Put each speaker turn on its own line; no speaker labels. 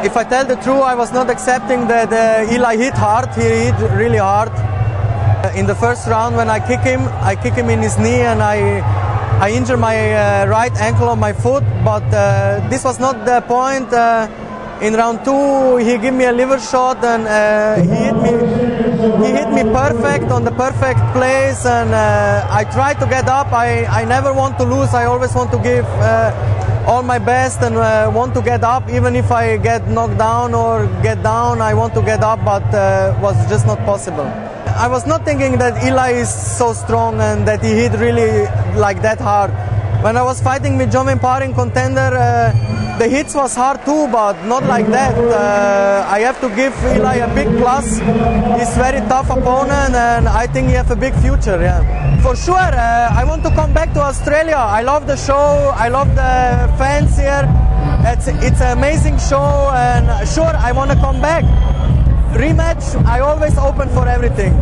If I tell the truth, I was not accepting that Eli hit hard. He hit really hard. In the first round, when I kick him in his knee, and I injure my right ankle on my foot. But this was not the point. In round 2, he gave me a liver shot, and he hit me perfect on the perfect place. And I tried to get up. I never want to lose. I always want to give all my best and want to get up, even if I get knocked down or get down. I want to get up, but was just not possible. I was not thinking that Eli is so strong and that he hit really like that hard. When I was fighting with John Empowering Contender, the hits was hard too, but not like that. I have to give Eli a big plus. He's a very tough opponent, and I think he has a big future. Yeah, for sure. I want to come back to Australia. I love the show. I love the fans here. It's an amazing show, and sure, I want to come back. Rematch. I always open for everything.